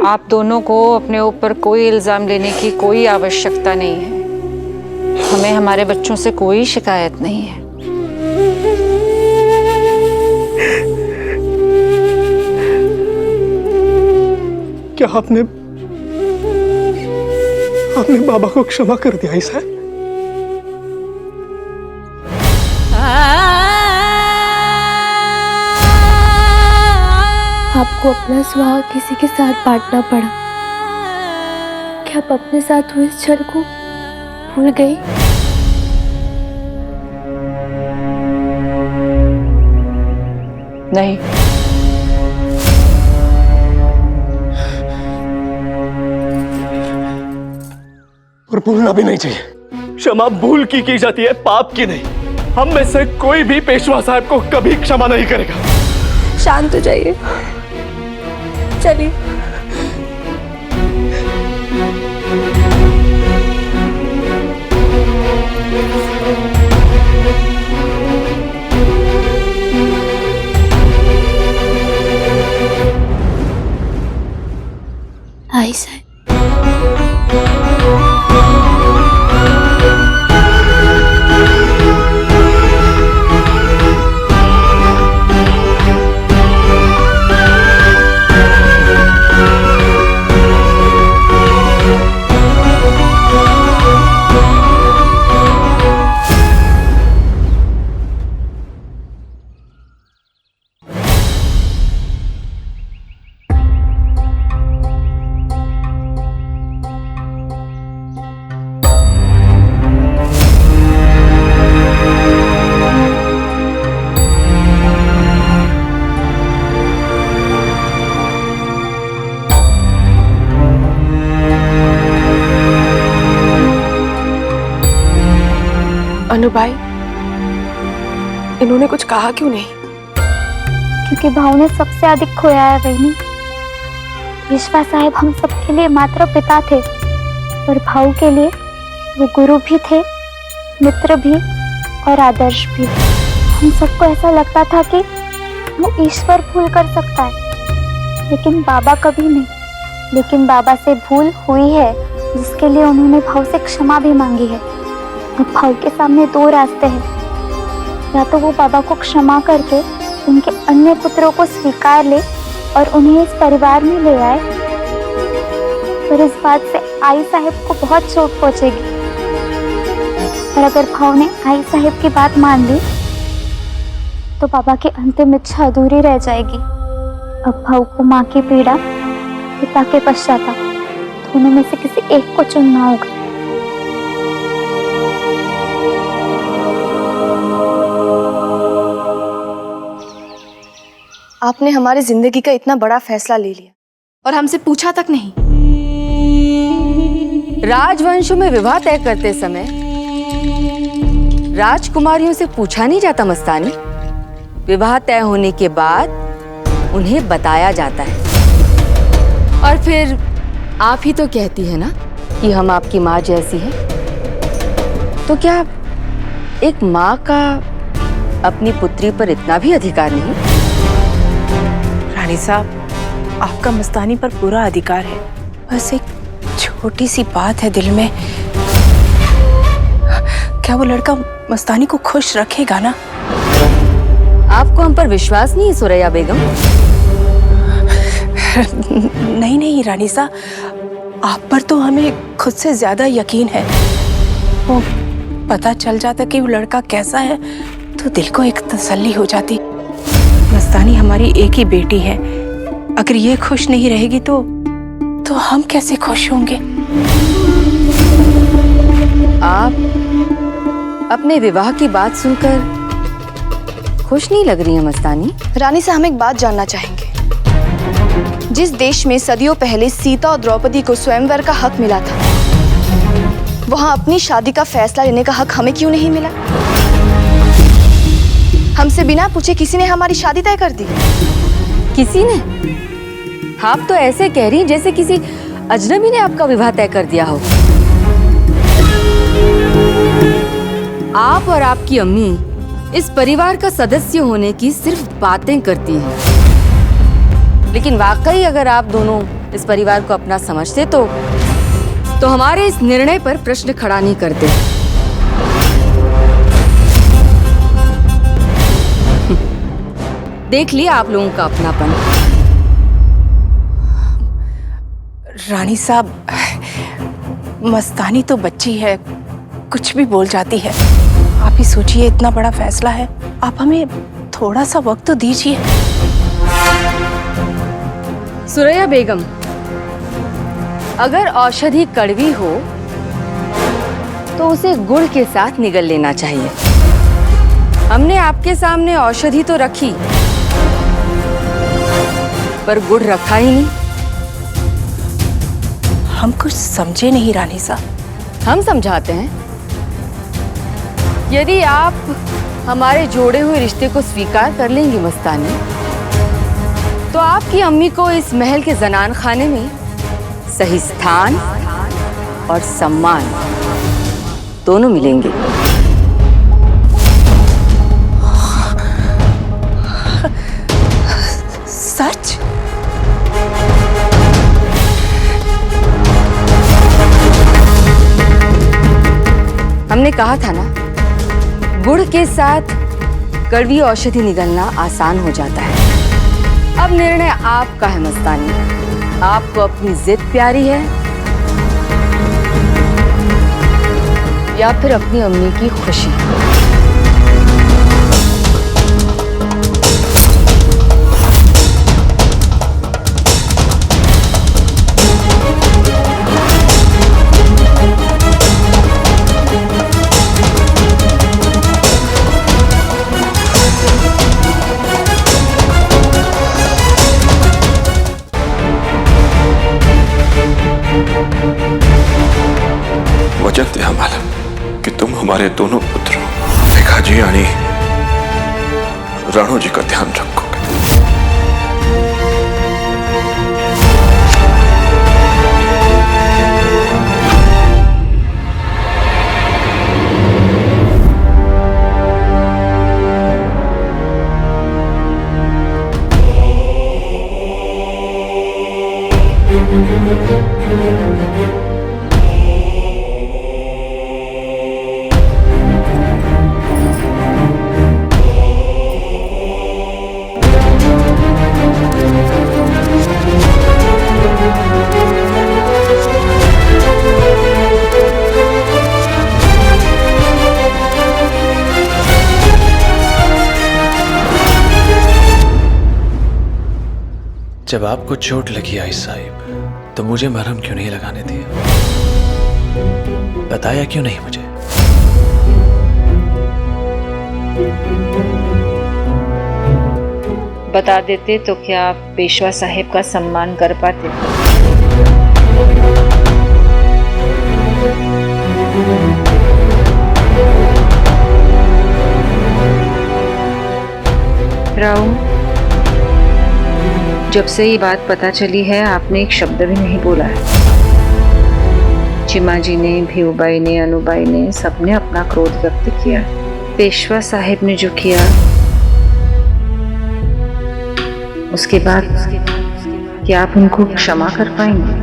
आप दोनों को अपने ऊपर कोई इल्जाम लेने की कोई आवश्यकता नहीं है। हमें हमारे बच्चों से कोई शिकायत नहीं है। क्या आपने बाबा को क्षमा कर दिया इसे? आपको अपना सुहाग किसी के साथ बांटना पड़ा। क्या आप अपने साथ हुए इस छल को भूल गई? नहीं, और भूलना भी नहीं चाहिए। क्षमा भूल की जाती है, पाप की नहीं। हम में से कोई भी पेशवा साहब को कभी क्षमा नहीं करेगा। शांत हो जाइए, चलिए। आई साहब, अनु भाई, इन्होंने कुछ कहा क्यों नहीं? क्योंकि भाव ने सबसे अधिक खोया है बहनी। विश्वा साहेब हम सबके लिए मात्र पिता थे, पर भाव के लिए वो गुरु भी थे, मित्र भी और आदर्श भी। हम सबको ऐसा लगता था कि वो ईश्वर भूल कर सकता है, लेकिन बाबा कभी नहीं। लेकिन बाबा से भूल हुई है, जिसके लिए उन्होंने भाव से क्षमा भी मांगी है। अब भाव के सामने दो रास्ते हैं, या तो वो बाबा को क्षमा करके उनके अन्य पुत्रों को स्वीकार ले और उन्हें इस परिवार में ले आए, पर इस बात से आई साहेब को बहुत चोट पहुंचेगी। और अगर भाव ने आई साहेब की बात मान ली तो बाबा की अंतिम इच्छा अधूरी रह जाएगी। अब भाव को माँ की पीड़ा, पिता के पश्चाताप, दोनों में से किसी एक को चुनना होगा। आपने हमारी जिंदगी का इतना बड़ा फैसला ले लिया और हमसे पूछा तक नहीं। राजवंशों में विवाह तय करते समय राजकुमारियों से पूछा नहीं जाता मस्तानी। विवाह तय होने के बाद उन्हें बताया जाता है। और फिर आप ही तो कहती है ना कि हम आपकी माँ जैसी हैं। तो क्या एक माँ का अपनी पुत्री पर इतना भी अधिकार नहीं? रानी साहब, आपका मस्तानी पर पूरा अधिकार है। बस एक छोटी सी बात है दिल में, क्या वो लड़का मस्तानी को खुश रखेगा ना? आपको हम पर विश्वास नहीं है सुरैया बेगम? नहीं नहीं रानी साहब, आप पर तो हमें खुद से ज्यादा यकीन है। वो पता चल जाता कि वो लड़का कैसा है तो दिल को एक तसल्ली हो जाती। मस्तानी हमारी एक ही बेटी है, अगर ये खुश नहीं रहेगी तो हम कैसे खुश होंगे? आप अपने विवाह की बात सुनकर खुश नहीं लग रही है मस्तानी? रानी से हम एक बात जानना चाहेंगे। जिस देश में सदियों पहले सीता और द्रौपदी को स्वयंवर का हक मिला था, वहां अपनी शादी का फैसला लेने का हक हमें क्यों नहीं मिला? हमसे बिना पूछे किसी ने हमारी शादी तय कर दी। किसी ने? आप तो ऐसे कह रही जैसे किसी अजनबी ने आपका विवाह तय कर दिया हो। आप और आपकी अम्मी इस परिवार का सदस्य होने की सिर्फ बातें करती हैं, लेकिन वाकई अगर आप दोनों इस परिवार को अपना समझते तो हमारे इस निर्णय पर प्रश्न खड़ा नहीं करते। देख लिया आप लोगों का अपनापन। रानी साहब, मस्तानी तो बच्ची है, कुछ भी बोल जाती है। आप ही सोचिए, इतना बड़ा फैसला है, आप हमें थोड़ा सा वक्त तो दीजिए। सुरैया बेगम, अगर औषधि कड़वी हो तो उसे गुड़ के साथ निगल लेना चाहिए। हमने आपके सामने औषधि तो रखी, पर गुड़ रखा ही नहीं। हम कुछ समझे नहीं रानी साहब। हम समझाते हैं। यदि आप हमारे जोड़े हुए रिश्ते को स्वीकार कर लेंगी मस्तानी, तो आपकी अम्मी को इस महल के जनान खाने में सही स्थान और सम्मान दोनों मिलेंगे। सच? हमने कहा था ना, गुड़ के साथ कड़वी औषधि निगलना आसान हो जाता है। अब निर्णय आपका है मस्तानी, आपको अपनी जिद प्यारी है या फिर अपनी अम्मी की खुशी। वचन दे आम्हाला कि तुम हमारे दोनों पुत्रों रेखाजी आणि राणोजी का ध्यान रखोगे। जब आपको चोट लगी आई साहिब, तो मुझे मरहम क्यों नहीं लगाने दिया? बताया क्यों नहीं मुझे? बता देते तो क्या आप पेशवा साहिब का सम्मान कर पाते? राव, जब से ये बात पता चली है, आपने एक शब्द भी नहीं बोला है। चिमा जी ने, भीवबाई ने, अनुबाई ने, सबने अपना क्रोध व्यक्त किया। पेशवा साहिब ने जो किया, उसके बाद क्या आप उनको क्षमा कर पाएंगे?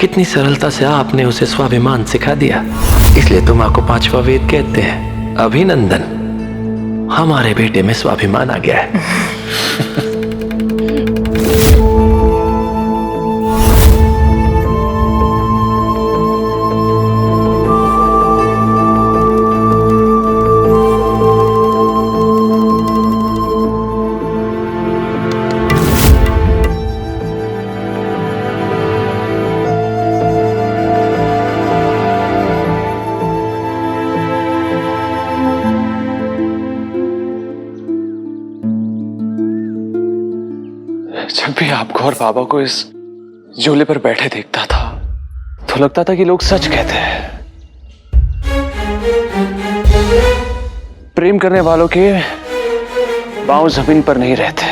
कितनी सरलता से आपने उसे स्वाभिमान सिखा दिया। इसलिए तुम आपको पांचवा वेद कहते हैं। अभिनंदन, हमारे बेटे में स्वाभिमान आ गया है। आपको और बाबा को इस झूले पर बैठे देखता था तो लगता था कि लोग सच कहते हैं। प्रेम करने वालों के पांव जमीन पर नहीं रहते।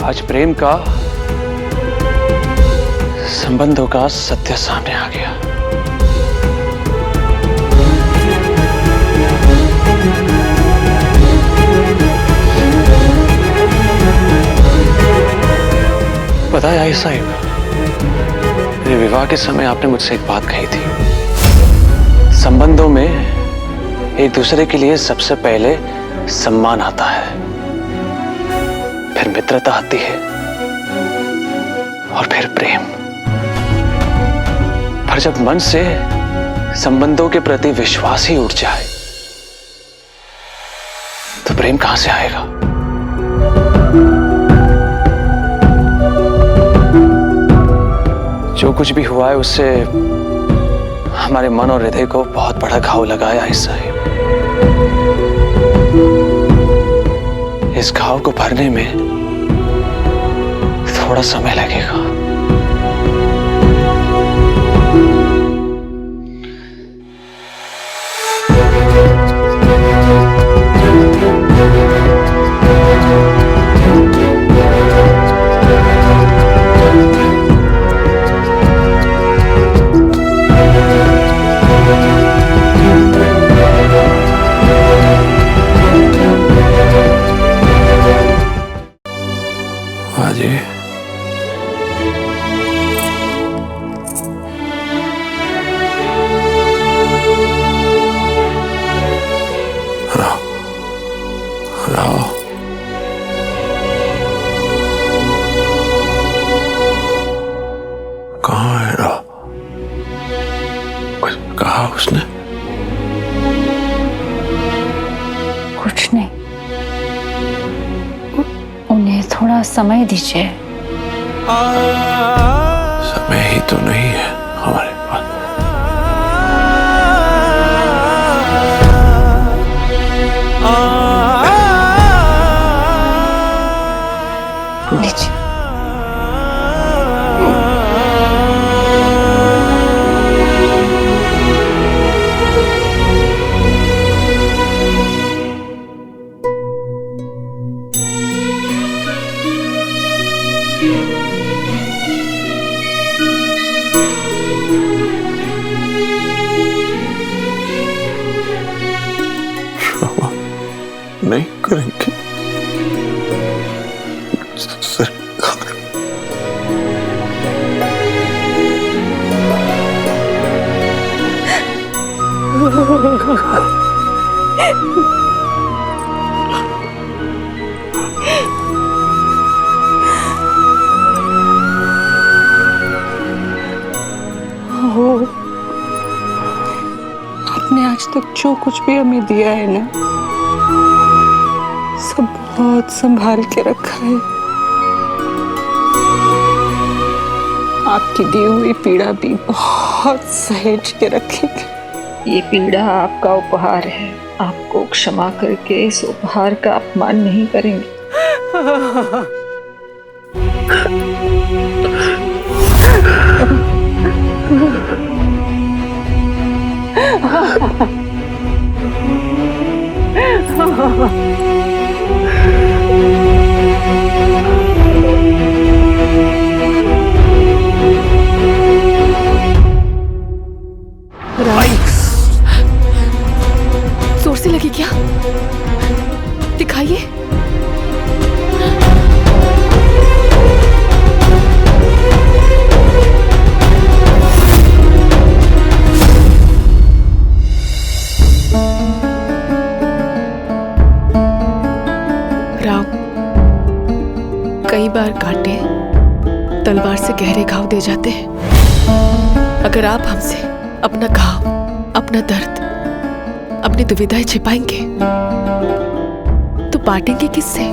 आज प्रेम का, संबंधों का सत्य सामने आ गया। पता है आई साहिब, मेरे विवाह के समय आपने मुझसे एक बात कही थी, संबंधों में एक दूसरे के लिए सबसे पहले सम्मान आता है, फिर मित्रता आती है और फिर प्रेम। पर जब मन से संबंधों के प्रति विश्वास ही उठ जाए तो प्रेम कहां से आएगा? जो कुछ भी हुआ है उससे हमारे मन और हृदय को बहुत बड़ा घाव लगाया है साहिब। इस घाव को भरने में थोड़ा समय लगेगा। जी राव, राव, कहाँ है राव? कुछ कहा उसने? कुछ नहीं, उन्हें थोड़ा समय दीजिए। समय ही तो नहीं है हमारे पास। लीजिए। नहीं करेंगे आपने आज तक जो कुछ भी हमें दिया है ना, सब बहुत संभाल के रखा है। आपकी दी हुई पीड़ा भी बहुत सहेज के रखेंगे। ये पीड़ा आपका उपहार है, आपको क्षमा करके इस उपहार का अपमान नहीं करेंगे। जोर से लगी क्या? दिखाइए। राम, कई बार कांटे तलवार से गहरे घाव दे जाते हैं। अगर आप हमसे अपना घाव, अपना दर्द, अपनी दुविधाएं छिपाएंगे तो बांटेंगे किससे?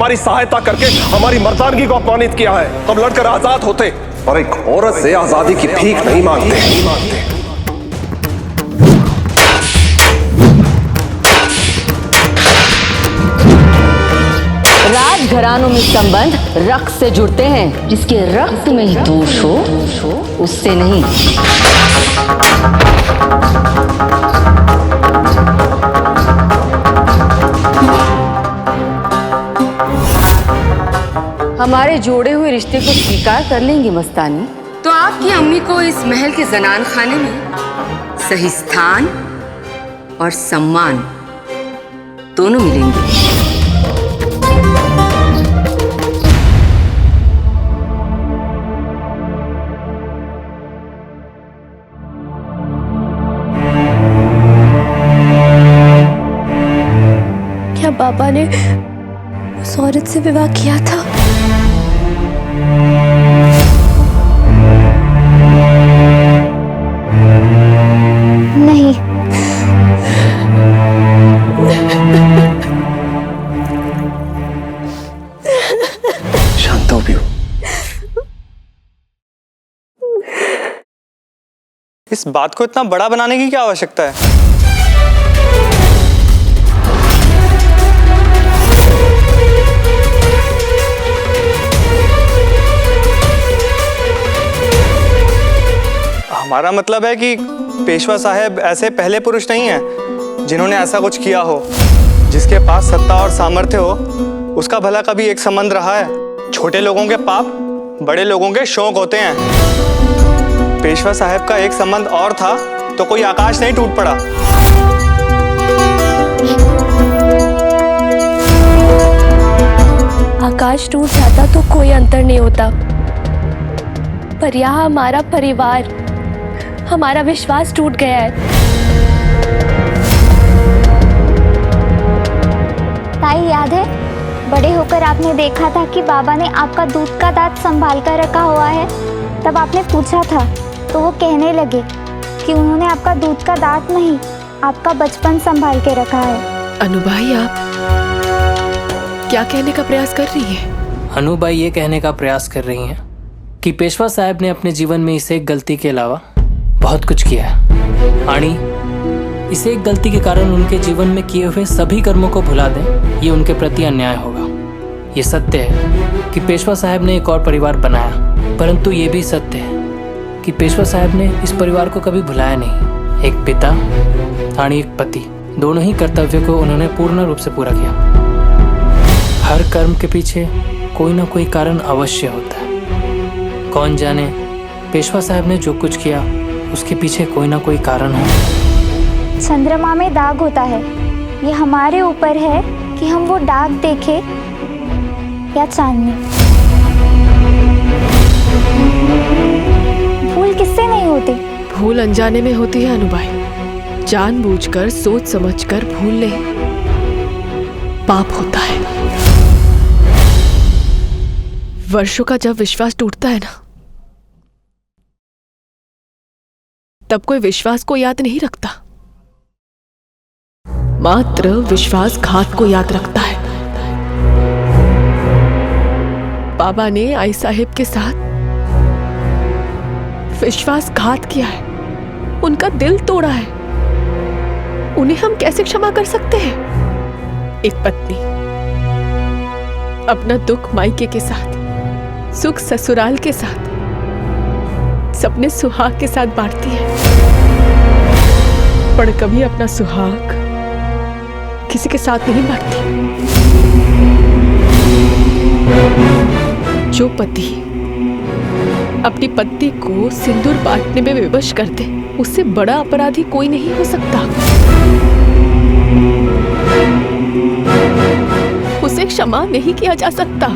हमारी सहायता करके हमारी मर्दानगी को अपमानित किया है। हम लड़कर आजाद होते और एक औरत से आजादी की भीख नहीं मांगते। राजघरानों में संबंध रक्त से जुड़ते हैं। जिसके रक्त में ही दोष हो उससे नहीं। हमारे जोड़े हुए रिश्ते को स्वीकार कर लेंगे मस्तानी, तो आपकी अम्मी को इस महल के जनान खाने में सही स्थान और सम्मान दोनों मिलेंगे। क्या बाबा ने उस औरत से विवाह किया था? नहीं। शांत हो भी। इस बात को इतना बड़ा बनाने की क्या आवश्यकता है? हमारा मतलब है कि पेशवा साहब ऐसे पहले पुरुष नहीं हैं जिन्होंने ऐसा कुछ किया हो। जिसके पास सत्ता और सामर्थ्य हो उसका भला कभी एक संबंध रहा है। छोटे लोगों के पाप बड़े लोगों के शौक होते हैं। पेशवा साहब का एक संबंध और था तो कोई आकाश नहीं टूट पड़ा। आकाश टूट जाता तो कोई अंतर नहीं होता, पर यहाँ हमारा परिवार, हमारा विश्वास टूट गया है। ताई याद है, बड़े होकर आपने देखा था कि बाबा ने आपका दूध का दांत संभाल कर रखा हुआ है। तब आपने पूछा था तो वो कहने लगे कि उन्होंने आपका दूध का दांत नहीं, आपका बचपन संभाल के रखा है। अनुबाई, आप क्या कहने का प्रयास कर रही है? अनुबाई ये कहने का प्रयास कर रही हैं कि पेशवा साहब ने अपने जीवन में इस एक गलती के अलावा बहुत कुछ किया है। आणी, इस एक गलती के कारण उनके जीवन में किए हुए सभी कर्मों को भुला दें, ये उनके प्रति अन्याय होगा। ये सत्य है कि पेशवा साहब ने एक और परिवार बनाया, परंतु ये भी सत्य है कि पेशवा साहब ने इस परिवार को कभी भुलाया नहीं। एक पिता, आणी एक पति, दोनों ही कर्तव्य को उन्होंने पूर्ण रूप से पूरा किया। हर कर्म के पीछे कोई ना कोई कारण अवश्य होता है। कौन जाने पेशवा साहब ने जो कुछ किया उसके पीछे कोई ना कोई कारण हो। चंद्रमा में दाग होता है, ये हमारे ऊपर है कि हम वो दाग देखें या चांदनी। भूल किससे नहीं होती? भूल अनजाने में होती है अनुबाई। जानबूझकर सोच समझकर भूल ले पाप होता है। वर्षों का जब विश्वास टूटता है ना, तब कोई विश्वास को याद नहीं रखता, मात्र विश्वासघात को याद रखता है। बाबा ने आई साहिब के साथ विश्वासघात किया है, उनका दिल तोड़ा है। उन्हें हम कैसे क्षमा कर सकते हैं? एक पत्नी अपना दुख मायके के साथ, सुख ससुराल के साथ, सपने सुहाग के साथ बांटती है, पर कभी अपना सुहाग किसी के साथ नहीं बांटती। जो पति अपनी पत्नी को सिंदूर बांटने में विवश कर दे, उससे बड़ा अपराधी कोई नहीं हो सकता। उसे क्षमा नहीं किया जा सकता।